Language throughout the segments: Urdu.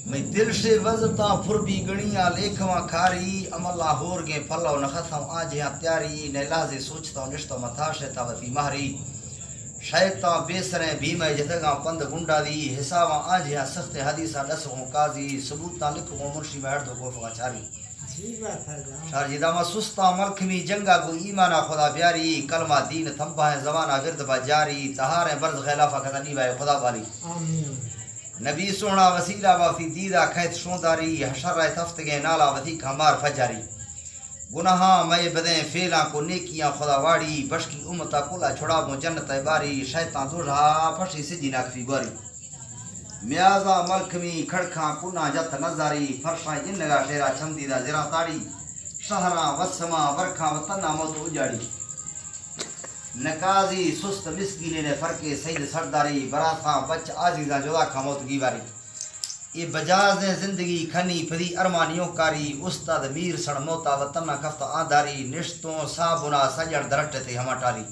میں دل سے وزتا پھربی گنیاں لیکھواں کھاری عملہ ہور گے پھلو نخصاں آجیاں تیاری نیلازے سوچتا نشتا متھاشتا وفی مہری شیطان بیسریں بھیمے جتگاں پند گنڈا دی حساباں آجیاں سخت حدیثاں دسوں قاضی ثبوتاں لکھوں منشی میں ہردو گوفگاں چاری شارجی داما سستا ملکمی جنگا گو ایمانا خدا بیاری کلمہ دین تھمبا ہے زمانہ ورد با جاری تہاریں برز خلافہ کتا نیوائے خدا بالی نبی سونا وسیلہ وفی دیدہ کھیت شونداری حشر رہ تفتگے نالا وثیق ہمار فجاری گناہاں میں بدیں فیلاں کو نیکیاں خدا واڑی بشکی امتا کلا چھڑا بوں جنت باری شیطان دوڑھا پھشی سجی ناکفی گواری میازا ملکمی کھڑکھاں کنا جت نظاری فرشاں جنگا شیرہ چھمدیدہ زیرہ تاڑی شہراں وسماں ورکھاں وطنہ موتو اجاڑی نکازی سست مسکینے نے فرقے سید سرداری براتاں بچ عزیزاں جدا کھا موت گیواری یہ بجازیں زندگی کھنی پھری ارمانیوں کاری استاد میر سڑ موتا وطنہ کفتا آدھاری نشتوں سابنا سجڑ درٹتے ہما ٹالی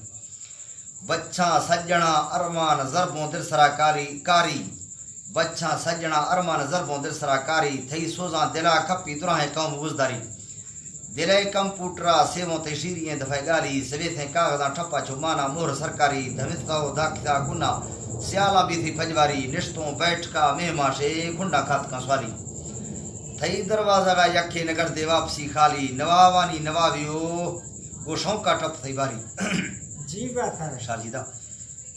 بچھاں سجڑا ارمان ضربوں دل سرا کاری بچھاں سجڑا ارمان ضربوں دل سرا کاری تھئی سوزاں دلا کھپی دراہیں قوم بزداری دلے کمپیوٹرا سیووں تشیرییں دفعہ گالی سویتیں کاغذاں ٹھپا چھمانا مور سرکاری دھمتاو دھاکتا گنا سیالا بھی تھی پجواری نشتوں بیٹھ کا مہما شے کھنڈا کھات کا سوالی تھئی دروازہ گا یکھے نگر دے واپسی خالی نواوانی نواویو گوشوں کا ٹپ تھی باری جی بات ہے شارجیدہ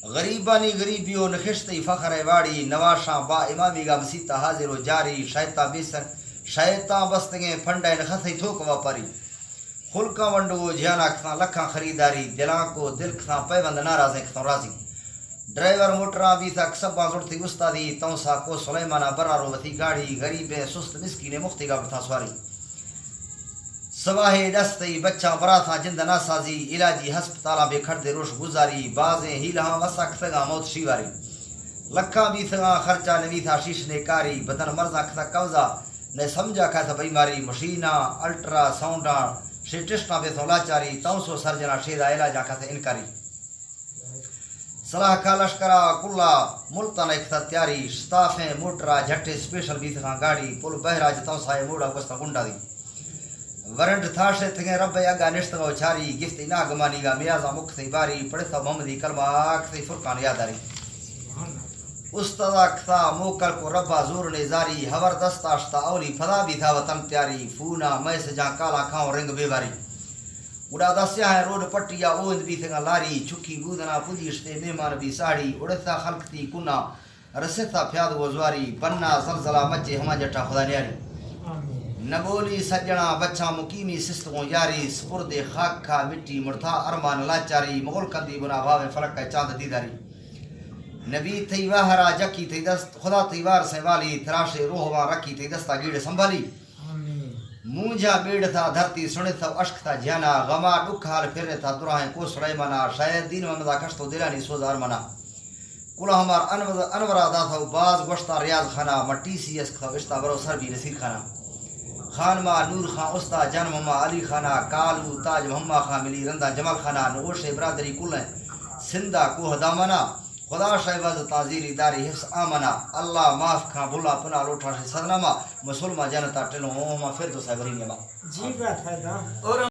غریبانی غریبیو نخشتی فخر واڑی نواشاں با امامی گا مسیطہ حاضر و جاری شیطہ بیسر شیطان بستگیں پھنڈے نخصی تھوک واپاری خلقاں ونڈو جیانا کھتاں لکھاں خریداری دلاں کو دل کھتاں پیوند ناراضیں کھتاں راضی ڈرائیور موٹراں بھی تک سباں زڑتی استادی تونسا کو سلیمانہ برارو وتی گاڑی غریبیں سست مسکینے مختی گا بتھا سواری سواہے دستی بچہ براتھا جند ناسازی علاجی ہسپتالاں بے کھڑ دے روش گزاری بازیں ہیلہاں وسک تھگاں موت شیواری لکھاں بھی تھگاں خرچہ نوی تھا شیشنے کاری بدن مرزاں کھتا قوضہ نے سمجھا کھا تھا بیماری مشینہ الٹرا ساؤنڈاں شیٹسٹاں بے تھولا چاری تونسو سرجنا شیدہ علاجاں کھا تھا انکاری صلاح کا لشکرہ کلا ملتان اکتا تیاری سٹافیں موٹرا جھٹے سپیشل بھی تھا گاڑی پل بہراج تونسائے موڑا گستا گنڈا دی ورنڈ تھاشے تھگیں رب اگا نشتگو چھاری گفتی ناگمانی گا میازا مکتی باری پڑھتا محمدی کلمہ آکتی فرقان یاداری استادا کھتا موکل کو ربا زور نے زاری ہور دستاشتا اولی پھدا بھی تھا وطن پیاری فونا میس جہاں کالا کھاؤں رنگ بیواری اڑا دسیا ہے روڈ پٹیا اوند بھی تھگا لاری چھکی بودنا پوجیشتے مہمان بھی ساڑی اڑتا خلقتی کنا رستا پھیاد وزواری بننا زلزلہ مچے ہما جٹا خدا نیاری نبولی سجنا بچہ مقیمی سستگوں یاری سپرد خاک کھا مٹی مرتھا ارمان لاچاری مغل کندی بنا بھاوے فلک کا چاند دیداری نبی تھی واہرا جکی تھی دست خدا تھی وار سے والی تراشے روحواں رکھی تھی دستا گیڑ سنبھالی مونجا بیڑ تھا دھرتی سنے تھا عشق تھا جانا غما ڈک حال پھرنے تھا دراہیں کو سلیمانا شاید دین محمدہ کشتو دلانی سوزار منا کلا ہمار انورا دا تھا باز گوشتا ریاض خانہ مٹی سی اس تھا وشتا برو سر بھی نصیر خانہ خان ما نور خان استا جان محمد علی خانہ کالو تاج محمد خان ملی رندہ جمال خانہ نوش برادری کلیں سندہ کوہ دامنا خدا شہباز تعزیری داری حفظ آمنا اللہ معاف کھاں بھلا پنا لوٹھا سے صدنامہ مسلمہ جانتا ٹلوں ما پھر تو سائبری نیما جی بات ہے